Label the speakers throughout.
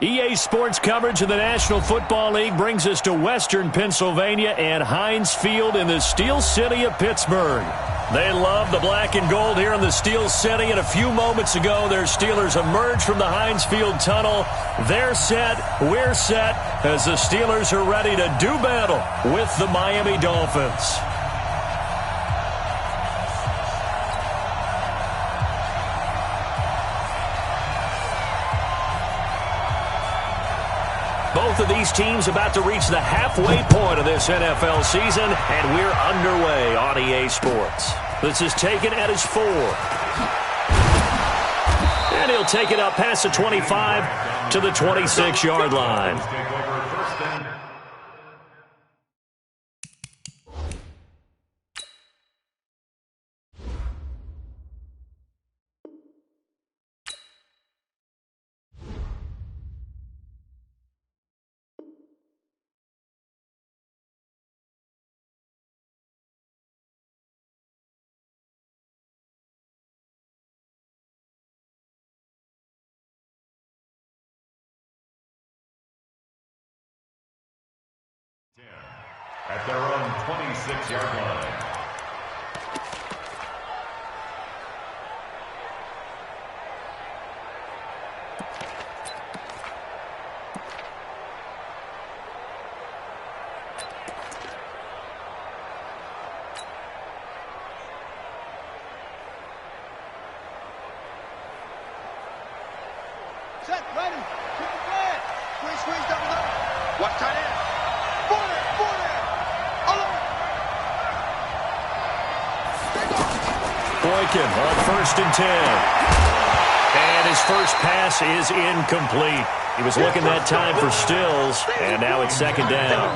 Speaker 1: EA Sports coverage of the National Football League brings us to Western Pennsylvania and Heinz Field in the Steel City of Pittsburgh. They love the black and gold here in the Steel City, and a few moments ago, their Steelers emerged from the Heinz Field tunnel. They're set, we're set, as the Steelers are ready to do battle with the Miami Dolphins. Both of these teams about to reach the halfway point of this NFL season, and we're underway on EA Sports. This is taken at his 4. And he'll take it up past the 25 to the 26-yard line.
Speaker 2: At their own 26-yard line.
Speaker 3: Set, ready, keep the flag. Squeeze, double up. Watch tight end.
Speaker 1: Boykin on 1st and 10. And his first pass is incomplete. He was looking that time for Stills, and now it's 2nd down.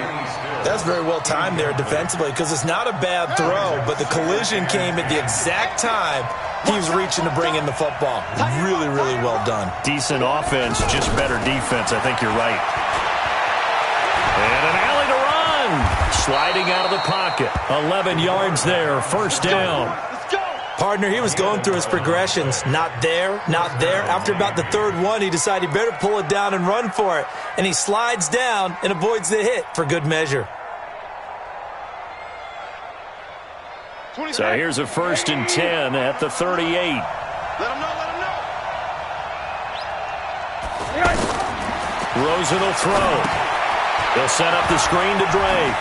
Speaker 4: That's very well timed there defensively because it's not a bad throw, but the collision came at the exact time he was reaching to bring in the football. Really, really well done.
Speaker 1: Decent offense, just better defense. I think you're right. And an alley to run. Sliding out of the pocket. 11 yards there, 1st down.
Speaker 4: Partner, he was going through his progressions. Not there, not there. After about the 3rd one, he decided he better pull it down and run for it. And he slides down and avoids the hit for good measure.
Speaker 1: So here's a 1st and 10 at the 38.
Speaker 3: Let him know.
Speaker 1: Rosen will throw. They'll set up the screen to Drake.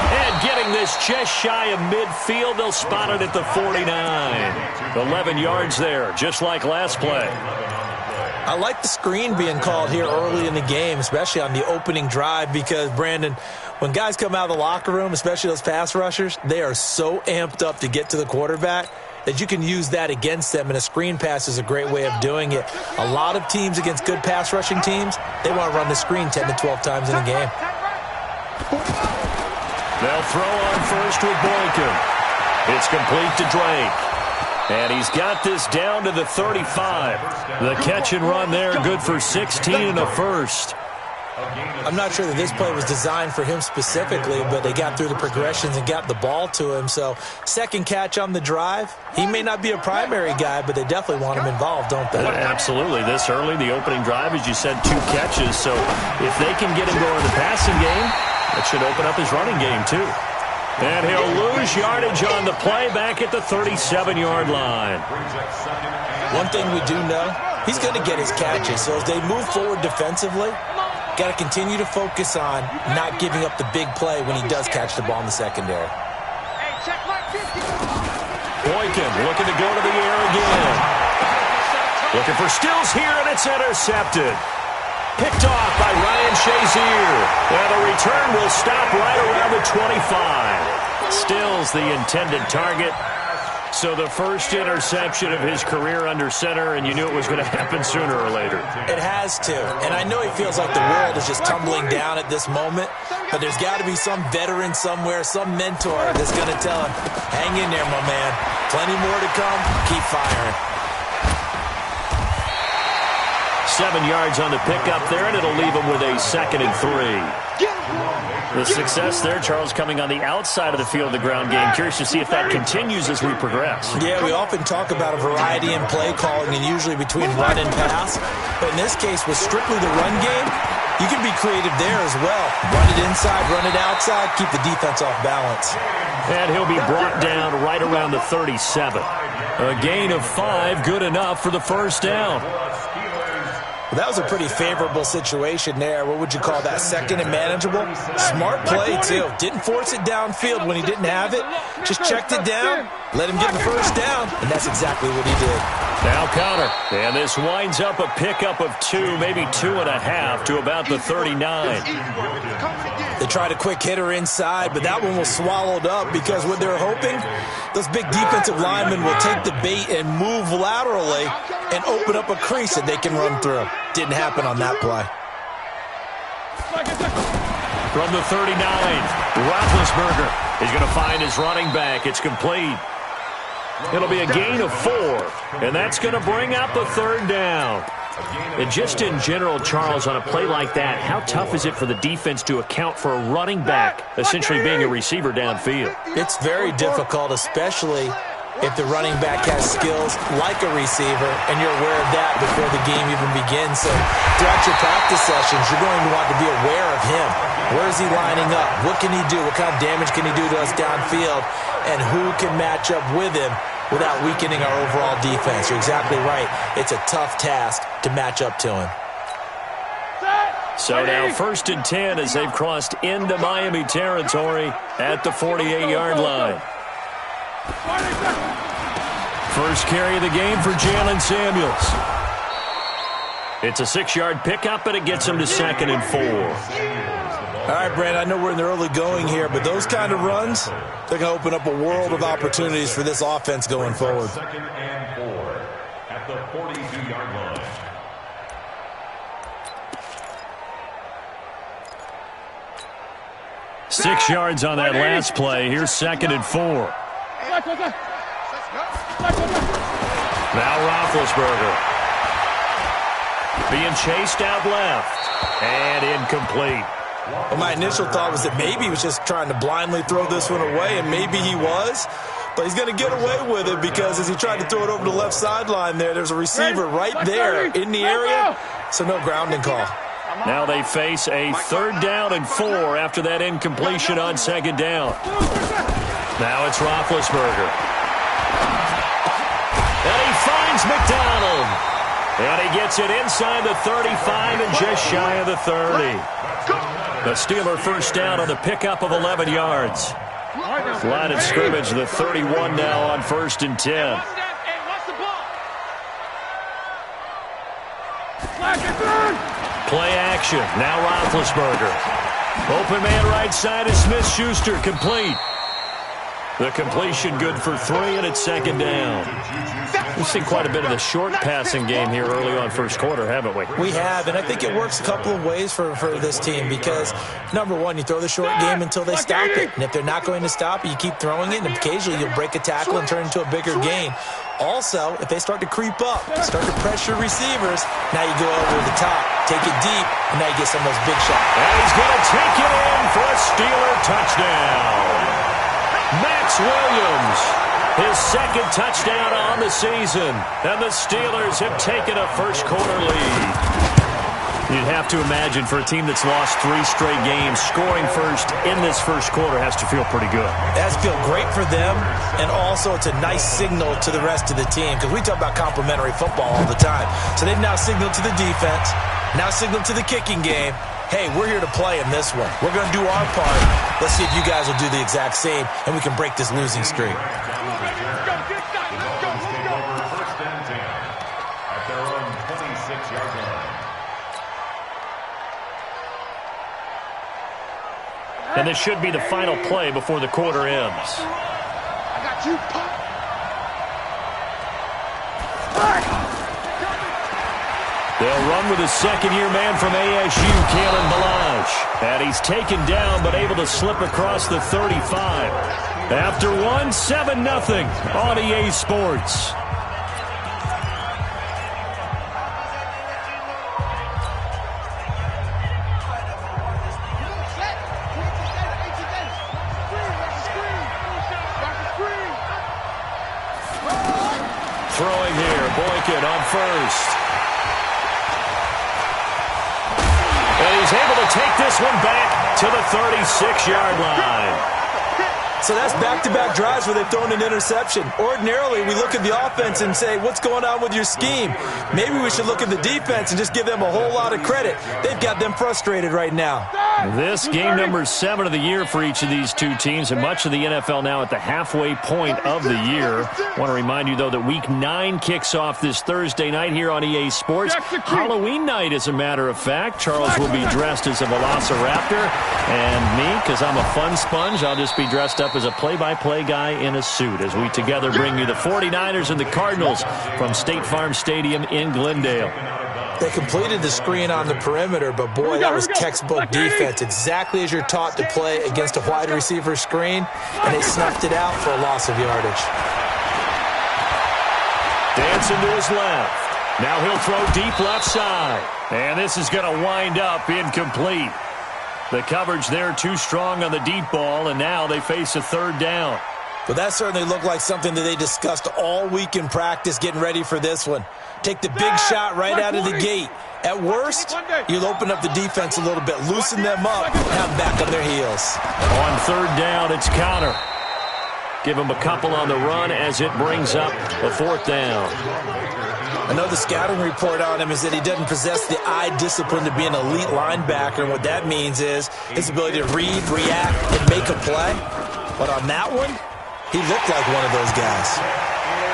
Speaker 1: And getting this just shy of midfield, they'll spot it at the 49. 11 yards there, just like last play.
Speaker 4: I like the screen being called here early in the game, especially on the opening drive, because, Brandon, when guys come out of the locker room, especially those pass rushers, they are so amped up to get to the quarterback that you can use that against them, and a screen pass is a great way of doing it. A lot of teams against good pass rushing teams, they want to run the screen 10 to 12 times in a game.
Speaker 1: They'll throw on 1st with Boykin. It's complete to Drake. And he's got this down to the 35. The catch and run there, good for 16 and a 1st.
Speaker 4: I'm not sure that this play was designed for him specifically, but they got through the progressions and got the ball to him. So 2nd catch on the drive. He may not be a primary guy, but they definitely want him involved, don't they?
Speaker 1: Absolutely. This early, the opening drive, as you said, 2 catches. So if they can get him going in the passing game, that should open up his running game too. And he'll lose yardage on the play back at the 37-yard line.
Speaker 4: One thing we do know, he's going to get his catches. So as they move forward defensively, got to continue to focus on not giving up the big play when he does catch the ball in the secondary.
Speaker 1: Boykin looking to go to the air again. Looking for Stills here, and it's intercepted. Picked off by Ryan Shazier. And the return will stop right around the 25. Stills the intended target. So the first interception of his career under center, and you knew it was going to happen sooner or later.
Speaker 4: It has to. And I know he feels like the world is just tumbling down at this moment, but there's got to be some veteran somewhere, some mentor that's going to tell him, hang in there, my man. Plenty more to come. Keep firing.
Speaker 1: 7 yards on the pickup there, and it'll leave him with a 2nd and 3. The success there, Charles, coming on the outside of the field of the ground game. Curious to see if that continues as we progress.
Speaker 4: Yeah, we often talk about a variety in play calling and usually between run and pass. But in this case, with strictly the run game, you can be creative there as well. Run it inside, run it outside, keep the defense off balance.
Speaker 1: And he'll be brought down right around the 37. A gain of 5, good enough for the first down.
Speaker 4: That was a pretty favorable situation there. What would you call that? 2nd and manageable? Smart play, too. Didn't force it downfield when he didn't have it. Just checked it down, let him get the first down, and that's exactly what he did.
Speaker 1: Now counter. And this winds up a pickup of 2, maybe 2.5 to about the 39.
Speaker 4: They tried a quick hitter inside, but that one was swallowed up because what they're hoping, those big defensive linemen will take the bait and move laterally and open up a crease that they can run through. Didn't happen on that play.
Speaker 1: From the 39, Roethlisberger is going to find his running back. It's complete. It'll be a gain of 4, and that's going to bring up a 3rd down. And just in general, Charles, on a play like that, how tough is it for the defense to account for a running back essentially being a receiver downfield?
Speaker 4: It's very difficult, especially if the running back has skills like a receiver, and you're aware of that before the game even begins. So throughout your practice sessions, you're going to want to be aware of him. Where is he lining up? What can he do? What kind of damage can he do to us downfield? And who can match up with him without weakening our overall defense? You're exactly right. It's a tough task to match up to him.
Speaker 1: So now 1st and 10 as they've crossed into Miami territory at the 48-yard line. First carry of the game for Jalen Samuels. It's a 6-yard pickup, and it gets him to 2nd and 4.
Speaker 4: All right, Brandon, I know we're in the early going here, but those kind of runs, they're going to open up a world of opportunities for this offense going forward.
Speaker 2: 2nd and 4 at the 42-yard line.
Speaker 1: Six yards on that last play. Here's 2nd and 4. Now Roethlisberger being chased out left and incomplete.
Speaker 4: Well, my initial thought was that maybe he was just trying to blindly throw this one away, and maybe he was. But he's going to get away with it because as he tried to throw it over the left sideline there's a receiver right there in the area, so no grounding call.
Speaker 1: Now they face a 3rd down and 4 after that incompletion on 2nd down. Now it's Roethlisberger. And he finds McDonald. And he gets it inside the 35 and just shy of the 30. The Steeler first down on the pickup of 11 yards. Line of scrimmage, the 31 now on 1st and 10. Play action. Now Roethlisberger. Open man right side is Smith-Schuster, complete. The completion good for 3, and it's 2nd down. We've seen quite a bit of the short passing game here early on first quarter, haven't we?
Speaker 4: We have, and I think it works a couple of ways for this team because, number one, you throw the short game until they stop it. And if they're not going to stop it, you keep throwing it, and occasionally you'll break a tackle and turn into a bigger gain. Also, if they start to creep up, start to pressure receivers, now you go over the top, take it deep, and now you get some of those big shots.
Speaker 1: And he's going to take it in for a Steeler touchdown. Max Williams, his 2nd touchdown on the season, and the Steelers have taken a first quarter lead. You'd have to imagine for a team that's lost 3 straight games, scoring first in this first quarter has to feel pretty good.
Speaker 4: It has to feel great for them, and also it's a nice signal to the rest of the team because we talk about complementary football all the time. So they've now signaled to the defense, now signaled to the kicking game, hey, we're here to play in this one. We're going to do our part. Let's see if you guys will do the exact same, and we can break this losing streak.
Speaker 1: And this should be the final play before the quarter ends.
Speaker 3: I got you, Pop.
Speaker 1: They'll run with a second-year man from ASU, Kalen Ballage. And he's taken down but able to slip across the 35. After 1, 7-0 on EA Sports. throwing here. Boykin on first. And he's able to take this one back to the 36-yard line.
Speaker 4: So that's back-to-back drives where they've thrown an interception. Ordinarily, we look at the offense and say, what's going on with your scheme? Maybe we should look at the defense and just give them a whole lot of credit. They've got them frustrated right now.
Speaker 1: This game number 7 of the year for each of these two teams, and much of the NFL now at the halfway point of the year. I want to remind you, though, that Week 9 kicks off this Thursday night here on EA Sports. Halloween night, as a matter of fact. Charles will be dressed as a Velociraptor, and me, because I'm a fun sponge, I'll just be dressed up as a play-by-play guy in a suit as we together bring you the 49ers and the Cardinals from State Farm Stadium in Glendale.
Speaker 4: They completed the screen on the perimeter, but boy, that was textbook defense. Exactly as you're taught to play against a wide receiver screen, and they snuffed it out for a loss of yardage.
Speaker 1: Dancing to his left. Now he'll throw deep left side. And this is going to wind up incomplete. The coverage there too strong on the deep ball, and now they face a third down.
Speaker 4: But that certainly looked like something that they discussed all week in practice getting ready for this one. Take the big shot right out of the gate. At worst, you'll open up the defense a little bit, loosen them up, and have them back on their heels.
Speaker 1: On third down, it's Connor. Give him a couple on the run as it brings up a fourth down.
Speaker 4: I know the scouting report on him is that he doesn't possess the eye discipline to be an elite linebacker, and what that means is his ability to read, react, and make a play. But on that one, he looked like one of those guys.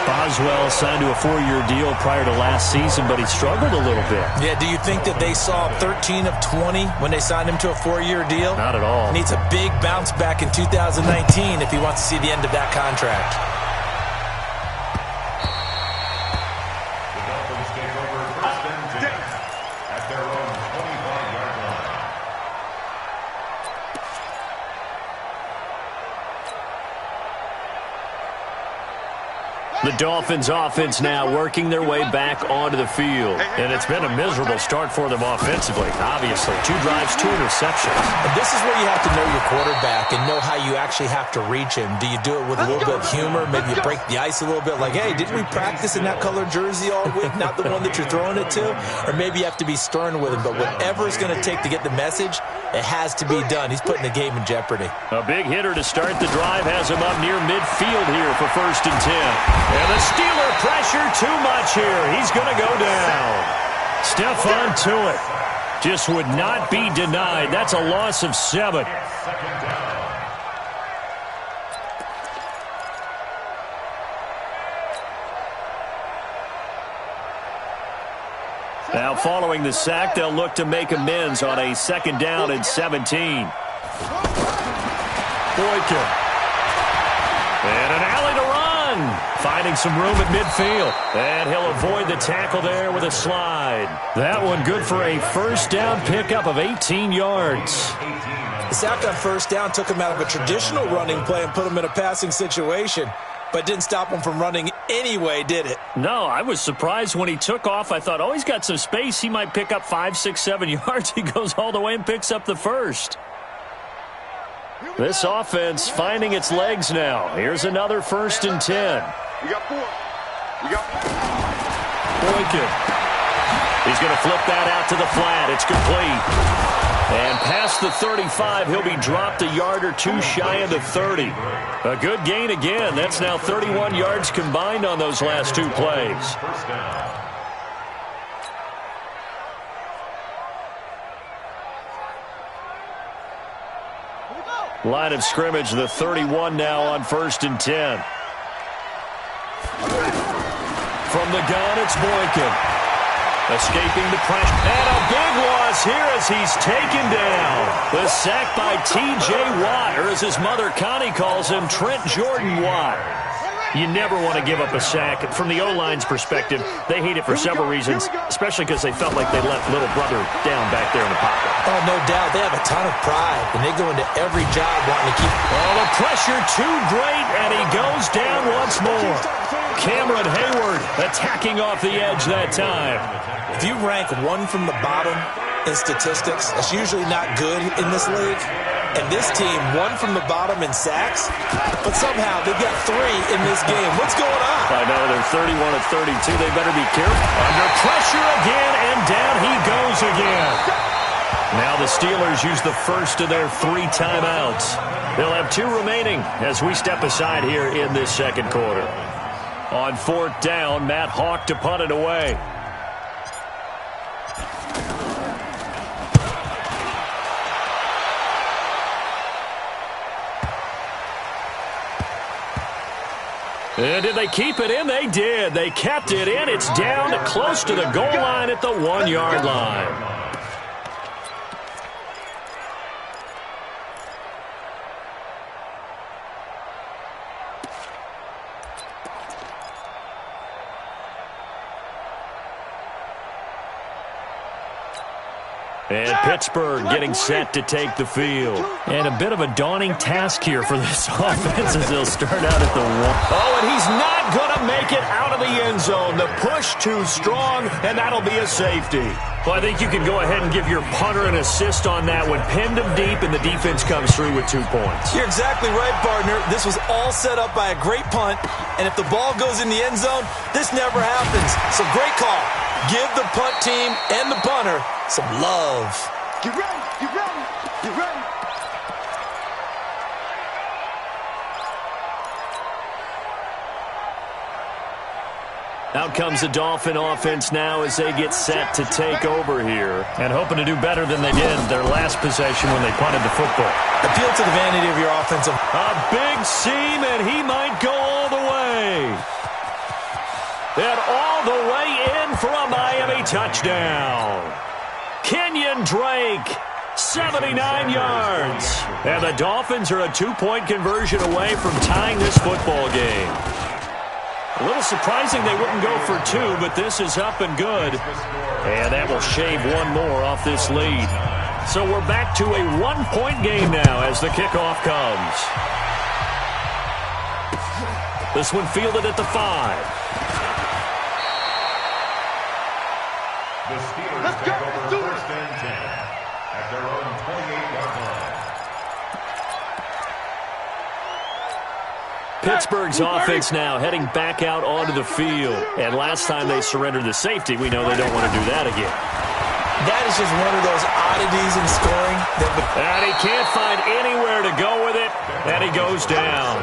Speaker 1: Boswell signed to a 4-year deal prior to last season, but he struggled a little bit.
Speaker 4: Yeah, do you think that they saw 13 of 20 when they signed him to a 4-year deal?
Speaker 1: Not at all.
Speaker 4: He needs a big bounce back in 2019 if he wants to see the end of that contract.
Speaker 1: The Dolphins offense now working their way back onto the field. And it's been a miserable start for them offensively, obviously. 2 drives, 2 interceptions.
Speaker 4: And this is where you have to know your quarterback and know how you actually have to reach him. Do you do it with a little bit of humor? Maybe you break the ice a little bit like, hey, didn't we practice in that colored jersey all week, not the one that you're throwing it to? Or maybe you have to be stern with him. But whatever it's going to take to get the message, it has to be done. He's putting the game in jeopardy.
Speaker 1: A big hitter to start the drive has him up near midfield here for 1st and 10. And the Steeler pressure too much here. He's going to go down. Stephon Tuitt just would not be denied. That's a loss of 7. Now following the sack, they'll look to make amends on a 2nd down and 17. Boykin. And an alley to run. Finding some room at midfield. And he'll avoid the tackle there with a slide. That one good for a 1st down pickup of 18 yards.
Speaker 4: The sack on 1st down took him out of a traditional running play and put him in a passing situation. But didn't stop him from running anyway, did it?
Speaker 1: No, I was surprised when he took off. I thought, oh, he's got some space. He might pick up 5, 6, 7 yards. He goes all the way and picks up the 1st. This offense finding its legs now. Here's another 1st and 10.
Speaker 3: We got 4. We got 4.
Speaker 1: Boykin. He's going to flip that out to the flat. It's complete. And past the 35, he'll be dropped a yard or 2 shy of the 30. A good gain again. That's now 31 yards combined on those last 2 plays. Line of scrimmage, the 31 now on 1st and 10. From the gun, it's Boykin. Escaping the pressure. And a big loss here as he's taken down. The sack by T.J. Watt, or as his mother Connie calls him, Trent Jordan Watt. You never want to give up a sack. From the O-line's perspective, they hate it for several reasons, especially because they felt like they let little brother down back there in the pocket.
Speaker 4: Oh, no doubt. They have a ton of pride, and they go into every job wanting to keep...
Speaker 1: Oh, the pressure too great, and he goes down once more. Cameron Hayward attacking off the edge that time.
Speaker 4: If you rank one from the bottom in statistics, that's usually not good in this league. And this team won from the bottom in sacks, but somehow they got 3 in this game. What's going on?
Speaker 1: I know, they're 31 of 32. They better be careful. Under pressure again, and down he goes again. Now the Steelers use the first of their 3 timeouts. They'll have 2 remaining as we step aside here in this second quarter. On 4th down, Matt Hawk to punt it away. And did they keep it in? They did. They kept it in. It's down close to the goal line at the 1-yard line. And Pittsburgh getting set to take the field. And a bit of a daunting task here for this offense as they'll start out at the 1. Oh, and he's not going to make it out of the end zone. The push too strong, and that'll be a safety. Well, I think you can go ahead and give your punter an assist on that one. Pinned him deep, and the defense comes through with 2 points.
Speaker 4: You're exactly right, partner. This was all set up by a great punt, and if the ball goes in the end zone, this never happens. So great call. Give the punt team and the punter some love.
Speaker 3: Get ready, get ready, get ready.
Speaker 1: Out comes the Dolphin offense now as they get set to take over here and hoping to do better than they did their last possession when they punted the football.
Speaker 4: Appeal to the vanity of your offensive.
Speaker 1: A big seam, and he might go all the way. And all the way in for a Miami touchdown. Kenyon Drake, 79 yards. And the Dolphins are a 2-point conversion away from tying this football game. A little surprising they wouldn't go for 2, but this is up and good. And that will shave 1 more off this lead. So we're back to a 1-point game now as the kickoff comes. This one fielded at the 5.
Speaker 2: The Steelers take over 1st and 10 at their own 28-yard line.
Speaker 1: Pittsburgh's offense now heading back out onto the field. And last time they surrendered the safety, we know they don't want to do that again.
Speaker 4: That is just one of those oddities in scoring.
Speaker 1: And he can't find anywhere to go with it, and he goes down.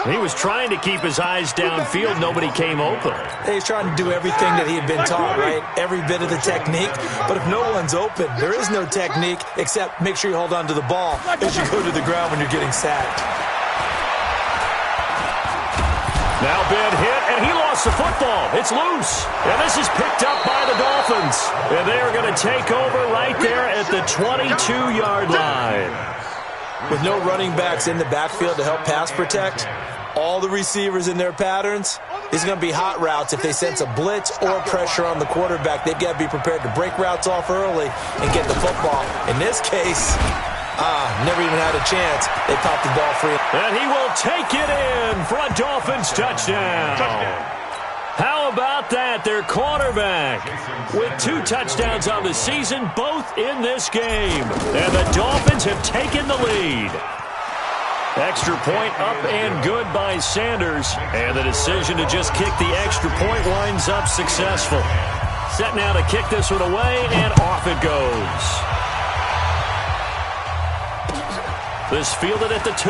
Speaker 1: He was trying to keep his eyes downfield. Nobody came open.
Speaker 4: He's trying to do everything that he had been taught, right? Every bit of the technique. But if no one's open, there is no technique except make sure you hold on to the ball as you go to the ground when you're getting sacked.
Speaker 1: Now Ben hit, and he lost the football. It's loose. And this is picked up by the Dolphins. And they are going to take over right there at the 22-yard line.
Speaker 4: With no running backs in the backfield to help pass protect, all the receivers in their patterns, these are going to be hot routes. If they sense a blitz or pressure on the quarterback, they've got to be prepared to break routes off early and get the football. In this case, never even had a chance. They popped the ball free.
Speaker 1: And he will take it in for a Dolphins touchdown. How about that? Their quarterback with 2 touchdowns on the season, both in this game. And the Dolphins have taken the lead. Extra point up and good by Sanders. And the decision to just kick the extra point winds up successful. Set now to kick this one away, and off it goes. This fielded at the 2.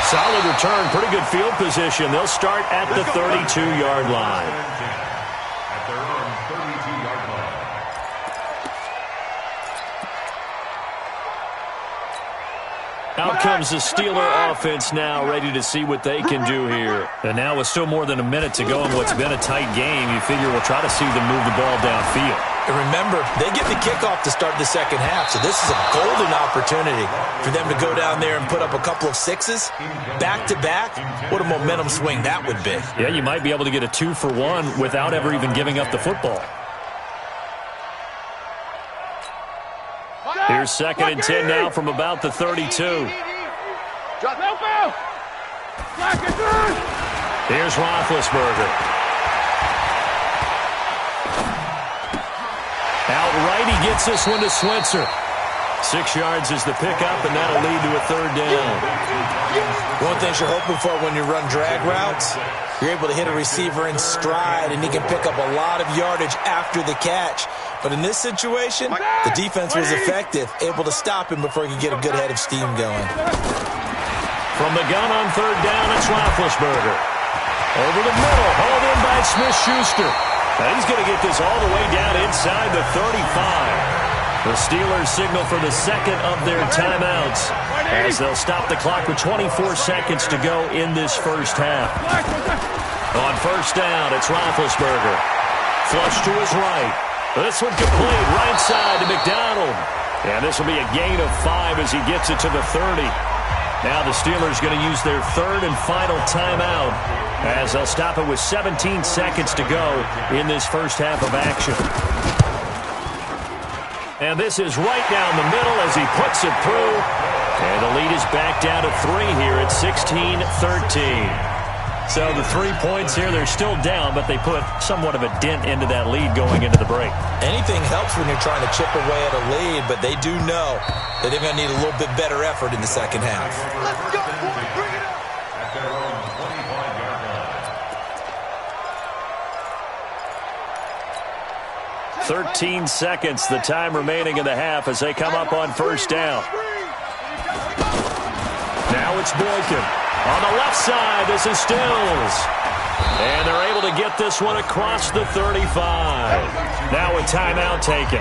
Speaker 1: Solid return, pretty good field position. They'll start at the 32-yard line.
Speaker 2: At their own 32-yard line.
Speaker 1: Out comes the Steeler offense now, ready to see what they can do here. And now with still more than a minute to go in what's been a tight game, you figure we'll try to see them move the ball downfield.
Speaker 4: And remember, they get the kickoff to start the second half, so this is a golden opportunity for them to go down there and put up a couple of 6s back-to-back. What a momentum swing that would be.
Speaker 1: Yeah, you might be able to get a 2-for-1 without ever even giving up the football. Here's 2nd and 10 now from about the 32. Here's Roethlisberger. Outright, he gets this one to Switzer. 6 yards is the pickup, and that'll lead to a third down.
Speaker 4: One thing you're hoping for when you run drag routes, you're able to hit a receiver in stride, and he can pick up a lot of yardage after the catch. But in this situation, the defense was effective, able to stop him before he could get a good head of steam going.
Speaker 1: From the gun on third down, it's Roethlisberger. Over the middle, hauled in by Smith-Schuster. Now he's going to get this all the way down inside the 35. The Steelers signal for the second of their timeouts as they'll stop the clock with 24 seconds to go in this first half. On first down, it's Roethlisberger. Flush to his right. This one complete right side to McDonald. And this will be a gain of 5 as he gets it to the 30. Now the Steelers going to use their third and final timeout as they'll stop it with 17 seconds to go in this first half of action. And this is right down the middle as he puts it through. And the lead is back down to 3 here at 16-13. So the 3 points here, they're still down, but they put somewhat of a dent into that lead going into the break.
Speaker 4: Anything helps when you're trying to chip away at a lead, but they do know that they're going to need a little bit better effort in the second half.
Speaker 3: Let's go, boy. Bring it up.
Speaker 2: At their own 25-yard line.
Speaker 1: 13 seconds, the time remaining in the half as they come up on first down. Now it's Boykin. On the left side, this is Stills. And they're able to get this one across the 35. Now a timeout taken.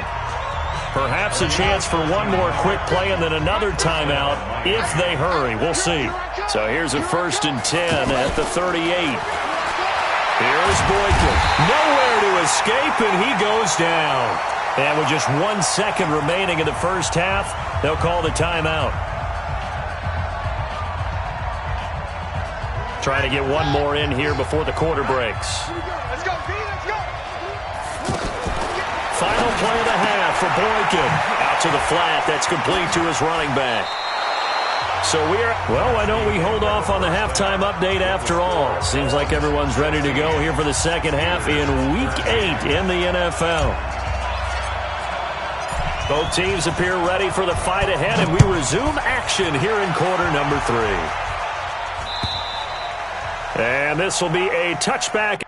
Speaker 1: Perhaps a chance for one more quick play and then another timeout if they hurry. We'll see. So here's a 1st and 10 at the 38. Here's Boykin. Nowhere to escape, and he goes down. And with just 1 second remaining in the first half, they'll call the timeout. Trying to get one more in here before the quarter breaks.
Speaker 3: Let's go, B, let's go.
Speaker 1: Final play of the half for Boykin. Out to the flat. That's complete to his running back. So well, why don't we hold off on the halftime update after all? Seems like everyone's ready to go here for the second half in Week 8 in the NFL. Both teams appear ready for the fight ahead, and we resume action here in quarter number 3. And this will be a touchback.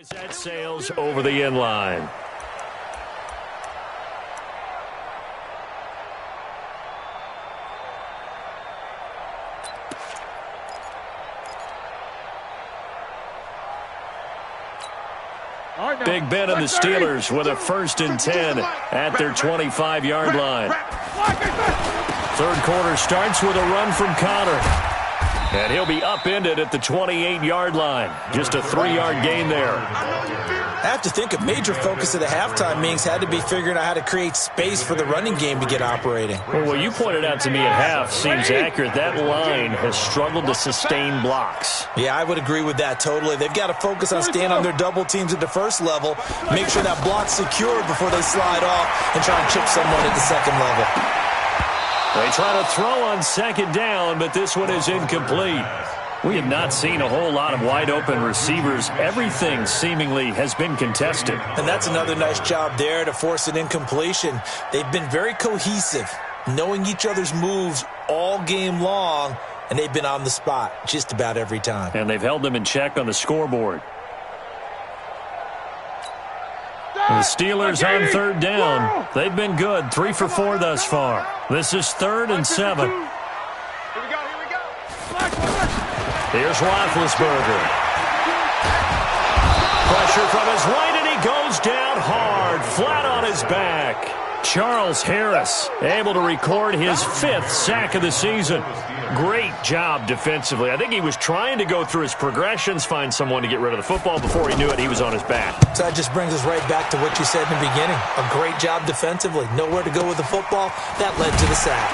Speaker 1: That sails over the end line. Big Ben and the Steelers with a 1st and 10 at their 25-yard line. Third quarter starts with a run from Connor. And he'll be upended at the 28-yard line. Just a 3-yard gain there.
Speaker 4: I have to think a major focus of the halftime meetings had to be figuring out how to create space for the running game to get operating.
Speaker 1: Well, what you pointed out to me at half seems accurate. That line has struggled to sustain blocks.
Speaker 4: Yeah, I would agree with that totally. They've got to focus on staying on their double teams at the first level, make sure that block's secured before they slide off and try and chip someone at the second level.
Speaker 1: They try to throw on second down, but this one is incomplete. We have not seen a whole lot of wide-open receivers. Everything seemingly has been contested.
Speaker 4: And that's another nice job there to force an incompletion. They've been very cohesive, knowing each other's moves all game long, and they've been on the spot just about every time.
Speaker 1: And they've held them in check on the scoreboard. The Steelers on third down. They've been good, 3 for 4 thus far. This is 3rd and 7.
Speaker 3: Here we go.
Speaker 1: Here's Roethlisberger. Pressure from his right, and he goes down hard, flat on his back. Charles Harris able to record his 5th sack of the season. Great job defensively. I think he was trying to go through his progressions, find someone to get rid of the football. Before he knew it, he was on his back.
Speaker 4: So that just brings us right back to what you said in the beginning. A great job defensively. Nowhere to go with the football. That led to the sack.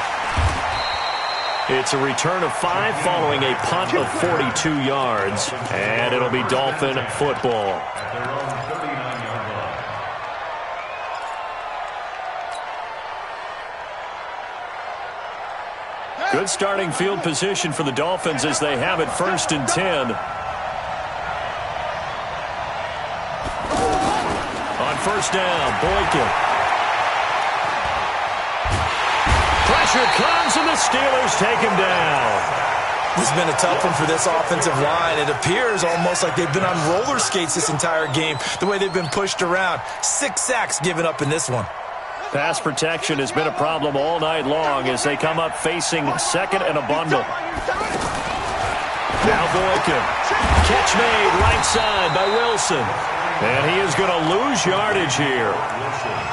Speaker 1: It's a return of 5 following a punt of 42 yards. And it'll be Dolphin football. Good starting field position for the Dolphins as they have it 1st and 10. On 1st down, Boykin. Pressure comes, and the Steelers take him down.
Speaker 4: This has been a tough one for this offensive line. It appears almost like they've been on roller skates this entire game, the way they've been pushed around. 6 sacks given up in this one.
Speaker 1: Pass protection has been a problem all night long as they come up facing 2nd and a bundle. Now Boykin. Catch made right side by Wilson. And he is going to lose yardage here.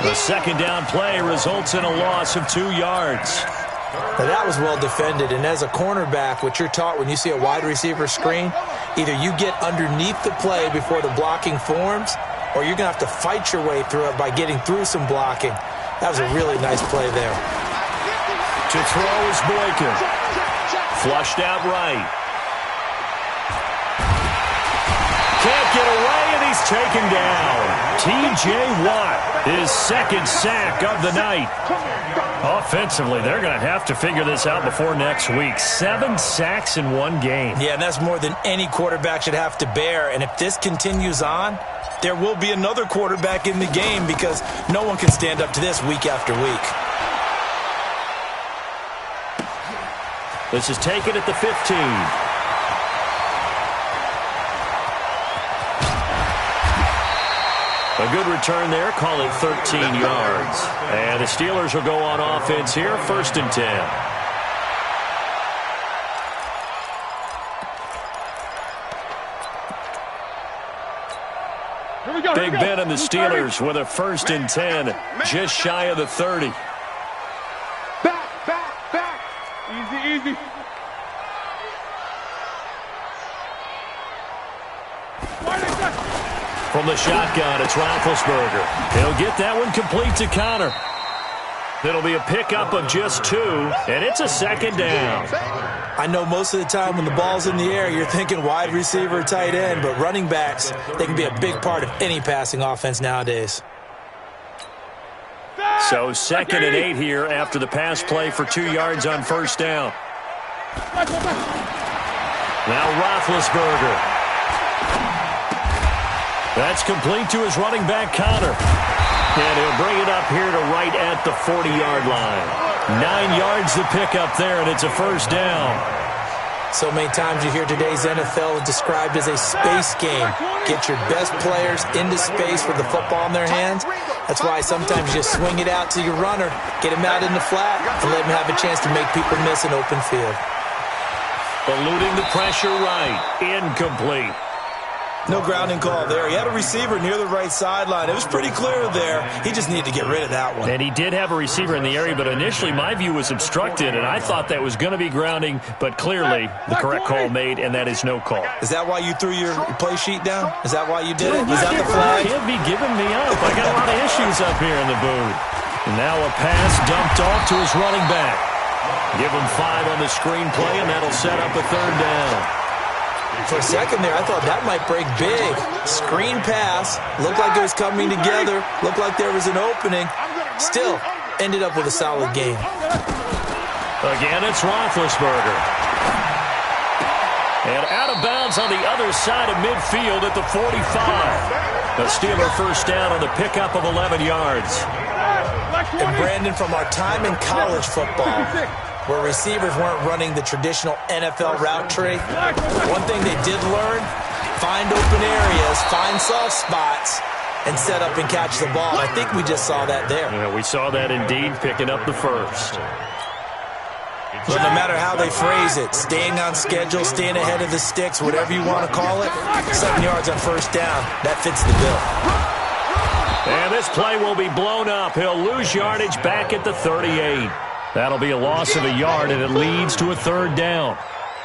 Speaker 1: The 2nd down play results in a loss of 2 yards.
Speaker 4: Now that was well defended, and as a cornerback, what you're taught when you see a wide receiver screen, either you get underneath the play before the blocking forms, or you're going to have to fight your way through it by getting through some blocking. That was a really nice play there.
Speaker 1: To throw is Boykin. Flushed out right. Can't get away, and he's taken down. T.J. Watt, his 2nd sack of the night. Offensively, they're going to have to figure this out before next week. 7 sacks in 1 game.
Speaker 4: Yeah, and that's more than any quarterback should have to bear. And if this continues on, there will be another quarterback in the game because no one can stand up to this week after week.
Speaker 1: This is taken at the 15. A good return there, call it 13 yards. And the Steelers will go on offense here, 1st and 10. Big Ben and the Steelers with a 1st and 10, just shy of the 30.
Speaker 3: Back. Easy.
Speaker 1: From the shotgun, it's Roethlisberger. He'll get that one complete to Connor. It'll be a pickup of just 2, and it's a 2nd down.
Speaker 4: I know most of the time when the ball's in the air, you're thinking wide receiver, tight end, but running backs, they can be a big part of any passing offense nowadays.
Speaker 1: So 2nd and 8 here after the pass play for 2 yards on 1st down. Now Roethlisberger. That's complete to his running back, Connor. And he'll bring it up here to right at the 40-yard line. 9 yards to pick up there, and it's a 1st down.
Speaker 4: So many times you hear today's NFL described as a space game. Get your best players into space with the football in their hands. That's why sometimes you just swing it out to your runner, get him out in the flat, and let him have a chance to make people miss an open field.
Speaker 1: Eluding the pressure right. Incomplete.
Speaker 4: No grounding call there. He had a receiver near the right sideline. It was pretty clear there. He just needed to get rid of that one.
Speaker 1: And he did have a receiver in the area, but initially my view was obstructed, and I thought that was going to be grounding, but clearly the correct call made, and that is no call.
Speaker 4: Is that why you threw your play sheet down? Is that why you did it? Is that the flag?
Speaker 1: He'll be giving me up. I got a lot of issues up here in the booth. And now a pass dumped off to his running back. Give him 5 on the screenplay, and that'll set up a 3rd down.
Speaker 4: For a second there, I thought that might break big. Screen pass. Looked like it was coming together. Looked like there was an opening. Still, ended up with a solid game.
Speaker 1: Again, it's Roethlisberger. And out of bounds on the other side of midfield at the 45. The Steeler 1st down on the pickup of 11 yards.
Speaker 4: And Brandon, from our time in college football, where receivers weren't running the traditional NFL route tree, one thing they did learn, find open areas, find soft spots, and set up and catch the ball. I think we just saw that there.
Speaker 1: Yeah, we saw that indeed, picking up the first.
Speaker 4: But no matter how they phrase it, staying on schedule, staying ahead of the sticks, whatever you want to call it, 7 yards on first down, that fits the bill.
Speaker 1: And this play will be blown up. He'll lose yardage back at the 38. That'll be a loss of a yard, and it leads to a third down.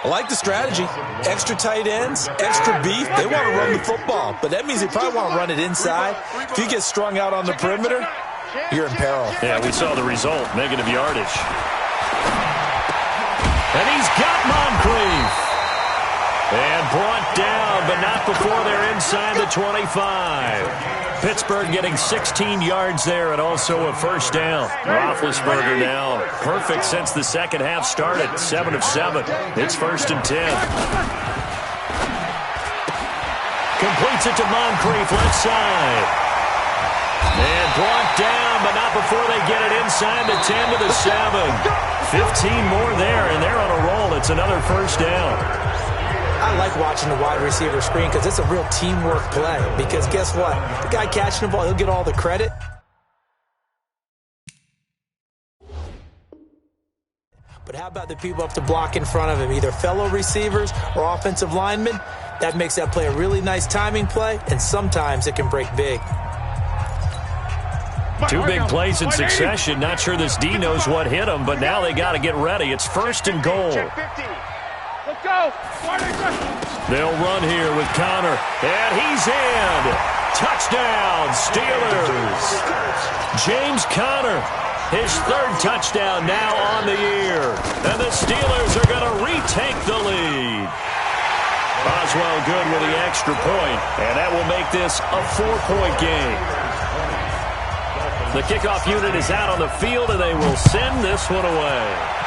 Speaker 4: I like the strategy. Extra tight ends, extra beef. They want to run the football, but that means they probably want to run it inside. If you get strung out on the perimeter, you're in peril.
Speaker 1: Yeah, we saw the result, negative yardage. And he's got Moncrief. And brought down, but not before they're inside the 25. Pittsburgh getting 16 yards there and also a first down. Roethlisberger now perfect since the second half started. 7 of 7. It's 1st and 10. Completes it to Moncrief, left side. And brought down, but not before they get it inside the 10 to the 7. 15 more there, and they're on a roll. It's another first down.
Speaker 4: I like watching the wide receiver screen because it's a real teamwork play. Because guess what? The guy catching the ball, he'll get all the credit. But how about the people up to block in front of him, either fellow receivers or offensive linemen? That makes that play a really nice timing play, and sometimes it can break big.
Speaker 1: 2 big plays in succession. Not sure this D knows what hit him, but now they got to get ready. It's 1st and goal.
Speaker 3: Let's go.
Speaker 1: They'll run here with Connor, and he's in. Touchdown, Steelers. James Conner, his 3rd touchdown now on the year. And the Steelers are going to retake the lead. Boswell good with the extra point, and that will make this a 4-point game. The kickoff unit is out on the field, and they will send this one away.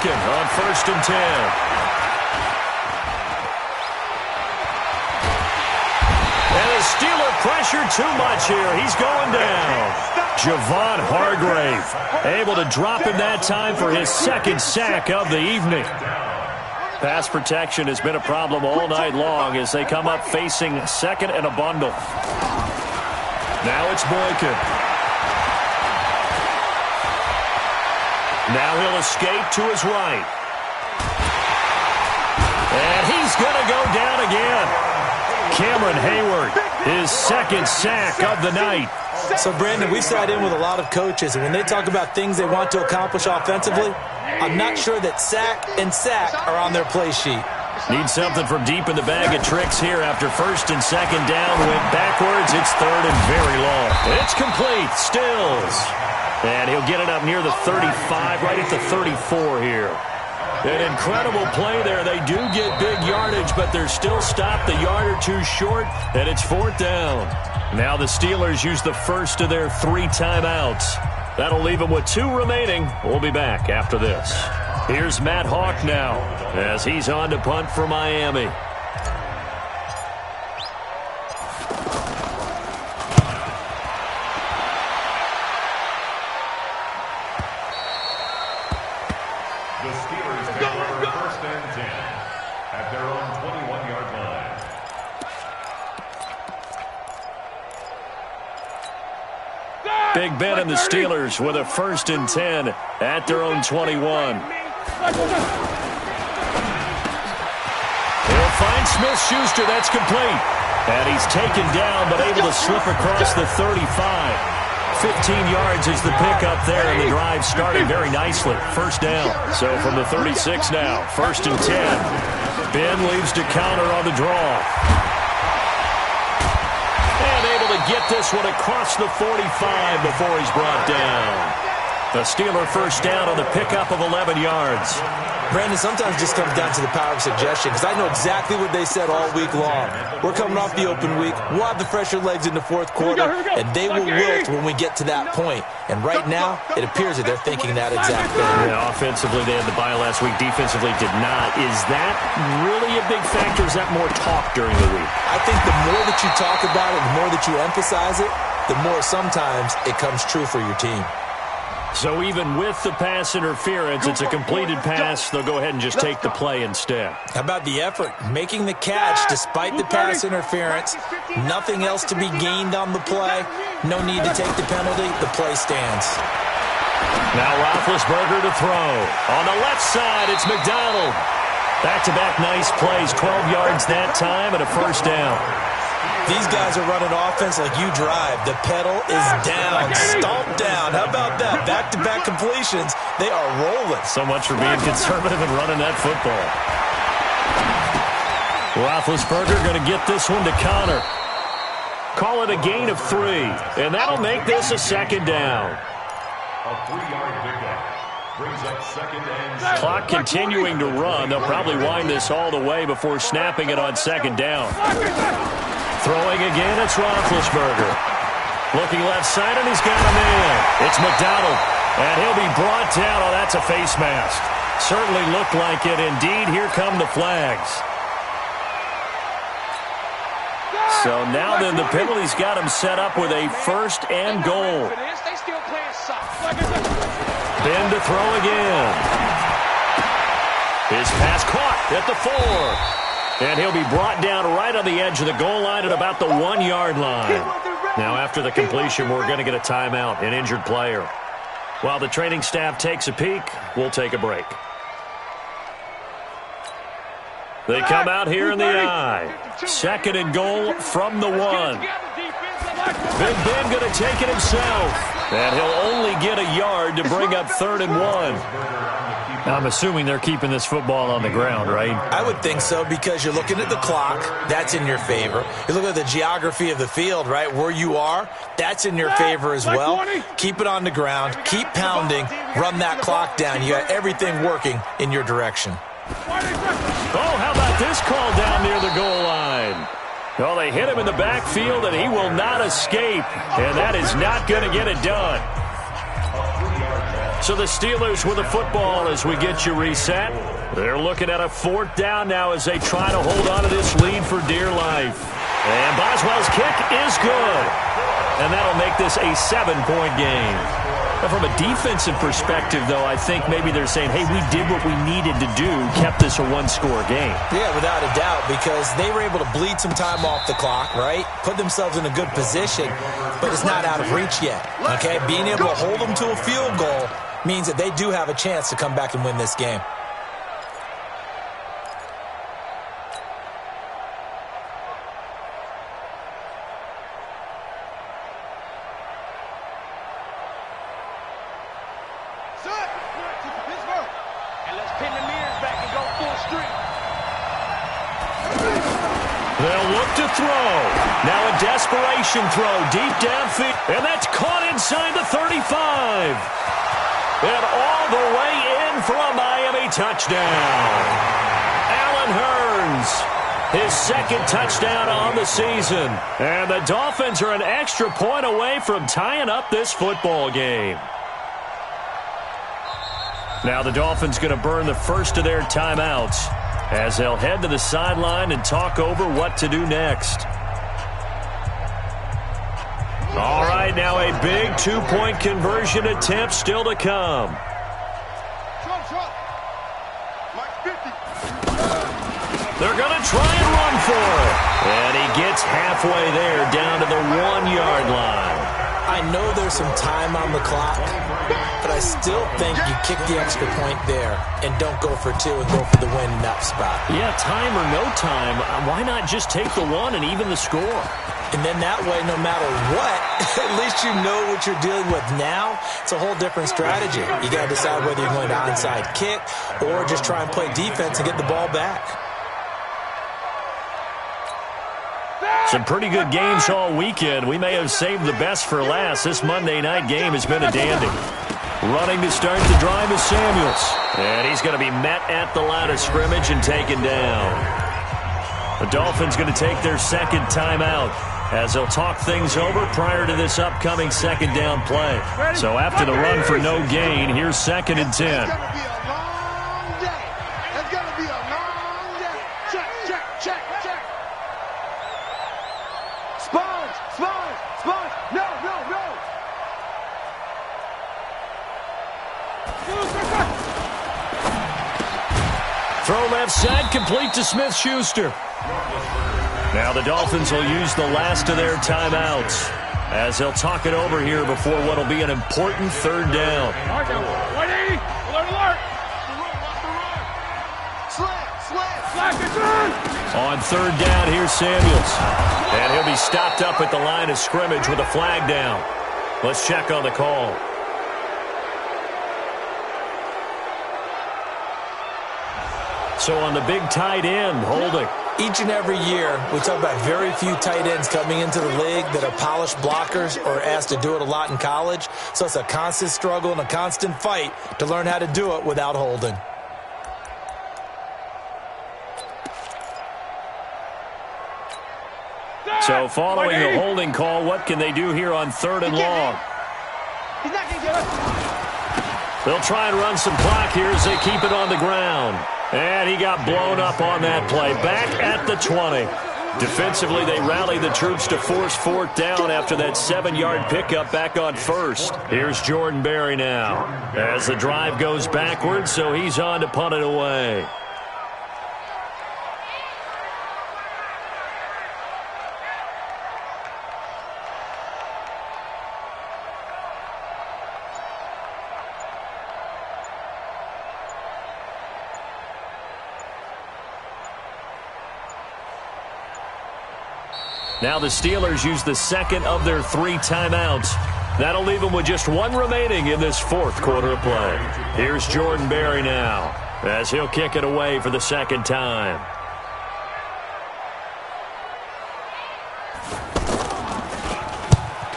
Speaker 1: On 1st and 10. And the Steeler pressure too much here. He's going down. Javon Hargrave able to drop him that time for his 2nd sack of the evening. Pass protection has been a problem all night long as they come up facing 2nd and a bundle. Now it's Boykin. Now he'll escape to his right. And he's going to go down again. Cameron Hayward, his 2nd sack of the night.
Speaker 4: So, Brandon, we've sat in with a lot of coaches, and when they talk about things they want to accomplish offensively, I'm not sure that sack and sack are on their play sheet.
Speaker 1: Need something from deep in the bag of tricks here after 1st and 2nd down. Went backwards. It's 3rd and very long. It's complete. Stills. And he'll get it up near the 35, right at the 34 here. An incredible play there. They do get big yardage, but they're still stopped a yard or 2 short, and it's 4th down. Now the Steelers use the first of their 3 timeouts. That'll leave them with 2 remaining. We'll be back after this. Here's Matt Hawk now as he's on to punt for Miami.
Speaker 2: The Steelers take over 1st and 10 at their own 21-yard line.
Speaker 1: Big Ben and the Steelers with a 1st and 10 at their own 21. He'll find Smith-Schuster. That's complete. And he's taken down but able to slip across the 35. 15 yards is the pickup there, and the drive starting very nicely. 1st down. So from the 36 now, 1st and 10. Ben leaves to counter on the draw. And able to get this one across the 45 before he's brought down. A Steeler first down on the pickup of 11 yards.
Speaker 4: Brandon, sometimes it just comes down to the power of suggestion, because I know exactly what they said all week long. We're coming off the open week. We'll have the fresher legs in the fourth quarter, and they will wilt when we get to that point. And right now, it appears that they're thinking that exact thing.
Speaker 1: Yeah, offensively, they had the bye last week. Defensively, did not. Is that really a big factor? Is that more talk during the week?
Speaker 4: I think the more that you talk about it, the more that you emphasize it, the more sometimes it comes true for your team.
Speaker 1: So even with the pass interference, it's a completed pass. They'll go ahead and just take the play instead.
Speaker 4: How about the effort? Making the catch despite the pass interference. Nothing else to be gained on the play. No need to take the penalty. The play stands.
Speaker 1: Now Roethlisberger to throw. On the left side, it's McDonald. Back-to-back nice plays. 12 yards that time and a first down.
Speaker 4: These guys are running offense like you drive. The pedal is down, stomped down. How about that? Back-to-back completions. They are rolling.
Speaker 1: So much for being conservative and running that football. Roethlisberger going to get this one to Connor. Call it a gain of 3, and that'll make this a second down.
Speaker 2: A 3-yard pickup brings up second and
Speaker 1: Clock continuing to run. They'll probably wind this all the way before snapping it on second down. Throwing again, it's Roethlisberger. Looking left side, and he's got a man. It's McDonald, and he'll be brought down. Oh, that's a face mask. Certainly looked like it. Indeed, here come the flags. So now then, the penalty's got him set up with a first and goal. Ben to throw again. His pass caught at the 4. And he'll be brought down right on the edge of the goal line at about the 1-yard line. Now, after the completion, we're going to get a timeout, an injured player. While the training staff takes a peek, we'll take a break. They come out here in the I. Second and goal from the 1. Big Ben going to take it himself. And he'll only get a yard to bring up 3rd and 1. I'm assuming they're keeping this football on the ground, right?
Speaker 4: I would think so, because you're looking at the clock. That's in your favor. You look at the geography of the field, right? Where you are, that's in your favor as well. Keep it on the ground. Keep pounding. Run that clock down. You got everything working in your direction.
Speaker 1: Oh, how about this call down near the goal line? Well, they hit him in the backfield, and he will not escape. And that is not going to get it done. So the Steelers with the football as we get you reset. They're looking at a 4th down now as they try to hold on to this lead for dear life. And Boswell's kick is good. And that'll make this a 7-point game. Now, from a defensive perspective, though, I think maybe they're saying, hey, we did what we needed to do, kept this a 1-score game.
Speaker 4: Yeah, without a doubt, because they were able to bleed some time off the clock, right? Put themselves in a good position, but it's not out of reach yet, okay? Being able to hold them to a field goal means that they do have a chance to come back and win this game.
Speaker 1: They'll look to throw. Now a desperation throw deep downfield. And that's caught inside the 35. And all the way in for a Miami touchdown. Allen Hurns, his 2nd touchdown on the season. And the Dolphins are an extra point away from tying up this football game. Now the Dolphins going to burn the first of their timeouts as they'll head to the sideline and talk over what to do next. All right, now a big 2-point conversion attempt still to come. They're going to try and run for it. And he gets halfway there down to the 1-yard line.
Speaker 4: I know there's some time on the clock, but I still think you kick the extra point there and don't go for 2 and go for the win in that spot.
Speaker 1: Yeah, time or no time, why not just take the 1 and even the score?
Speaker 4: And then that way, no matter what, at least you know what you're dealing with now. It's a whole different strategy. You got to decide whether you're going to onside kick or just try and play defense and get the ball back.
Speaker 1: Some pretty good games all weekend. We may have saved the best for last. This Monday night game has been a dandy. Running to start the drive is Samuels. And he's going to be met at the line of scrimmage and taken down. The Dolphins going to take their second timeout as they'll talk things over prior to this upcoming second down play. So after the run for no gain, here's 2nd and 10.
Speaker 3: It's going to be a long day. It's going to be a long day. Check, check, check, check. Sponge, sponge, sponge. No, no, no.
Speaker 1: Throw left side, complete to Smith-Schuster. Now the Dolphins will use the last of their timeouts as they'll talk it over here before what will be an important third down. On third down, here's Samuels. And he'll be stopped up at the line of scrimmage with a flag down. Let's check on the call. So on the big tight end, holding.
Speaker 4: Each and every year, we talk about very few tight ends coming into the league that are polished blockers or asked to do it a lot in college. So it's a constant struggle and a constant fight to learn how to do it without holding.
Speaker 1: So following the holding call, what can they do here on 3rd and long?
Speaker 3: He's not going to get up.
Speaker 1: They'll try and run some clock here as they keep it on the ground. And he got blown up on that play. Back at the 20. Defensively, they rally the troops to force 4th down after that 7-yard pickup back on 1st. Here's Jordan Berry now as the drive goes backwards, so he's on to punt it away. Now the Steelers use the second of their 3 timeouts. That'll leave them with just 1 remaining in this 4th quarter of play. Here's Jordan Berry now as he'll kick it away for the 2nd time.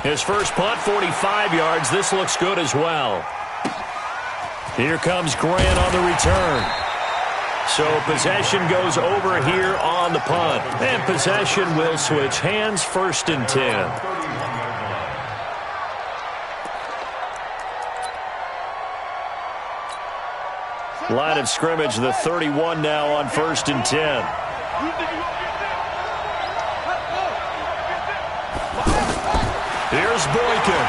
Speaker 1: His first punt, 45 yards. This looks good as well. Here comes Grant on the return. So possession goes over here on the punt. And possession will switch hands, 1st and 10. Line of scrimmage, the 31 now on 1st and 10. Here's Boykin.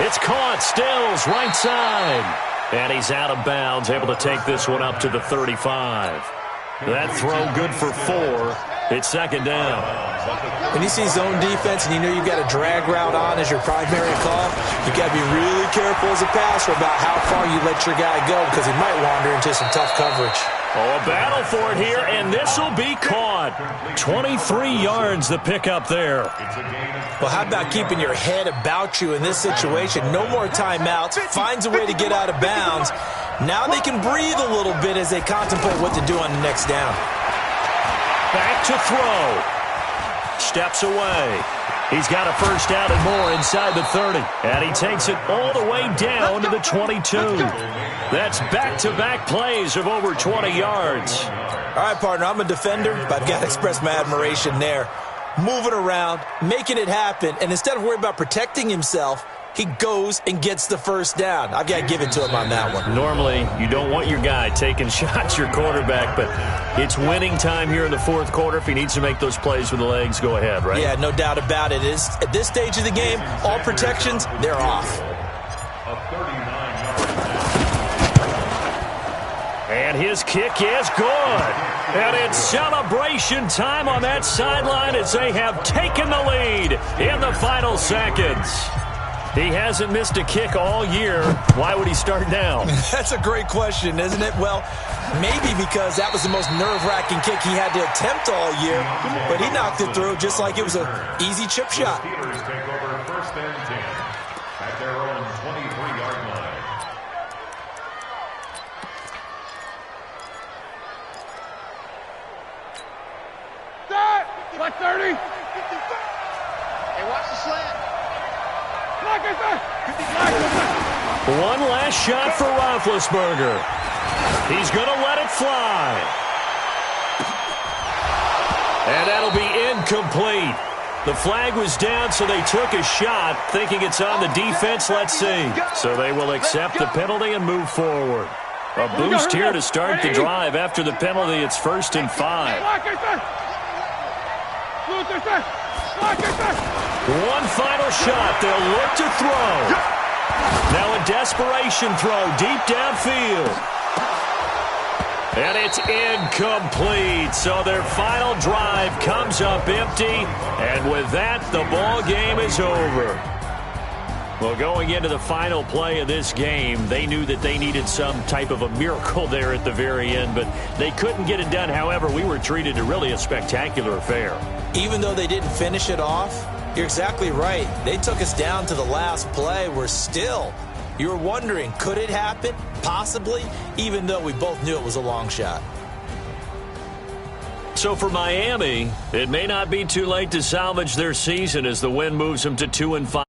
Speaker 1: It's caught. Stills, right side. And he's out of bounds, able to take this one up to the 35. That throw good for 4. It's 2nd down.
Speaker 4: When you see zone defense and you know you've got a drag route on as your primary call, you got to be really careful as a passer about how far you let your guy go because he might wander into some tough coverage.
Speaker 1: Oh, a battle for it here, and this will be caught. 23 yards the pickup there.
Speaker 4: Well, how about keeping your head about you in this situation? No more timeouts. Finds a way to get out of bounds. Now they can breathe a little bit as they contemplate what to do on the next down.
Speaker 1: Back to throw. Steps away. He's got a first down and more inside the 30. And he takes it all the way down to the 22. That's back-to-back plays of over 20 yards.
Speaker 4: All right, partner, I'm a defender, but I've got to express my admiration there. Moving around, making it happen, and instead of worrying about protecting himself, he goes and gets the first down. I've got to give it to him on that one.
Speaker 1: Normally, you don't want your guy taking shots, your quarterback, but it's winning time here in the 4th quarter. If he needs to make those plays with the legs, go ahead, right?
Speaker 4: Yeah, no doubt about it. At this stage of the game, all protections, they're off.
Speaker 1: And his kick is good. And it's celebration time on that sideline as they have taken the lead in the final seconds. He hasn't missed a kick all year. Why would he start now?
Speaker 4: That's a great question, isn't it? Well, maybe because that was the most nerve-wracking kick he had to attempt all year, but he knocked it through just like it was an easy chip shot.
Speaker 2: Steelers take over 1st and 10 at their own 23-yard line.
Speaker 3: Black 30. Hey, watch the slant. Black 30.
Speaker 1: One last shot for Roethlisberger. He's going to let it fly. And that'll be incomplete. The flag was down, so they took a shot, thinking it's on the defense. Let's see. So they will accept the penalty and move forward. A boost here to start the drive. After the penalty, it's 1st and 5. One final shot. They'll look to throw. Now a desperation throw deep downfield. And it's incomplete. So their final drive comes up empty. And with that, the ball game is over. Well, going into the final play of this game, they knew that they needed some type of a miracle there at the very end, but they couldn't get it done. However, we were treated to really a spectacular affair.
Speaker 4: Even though they didn't finish it off, you're exactly right. They took us down to the last play. We're still, you're wondering, could it happen? Possibly, even though we both knew it was a long shot.
Speaker 1: So for Miami, it may not be too late to salvage their season as the win moves them to 2-5.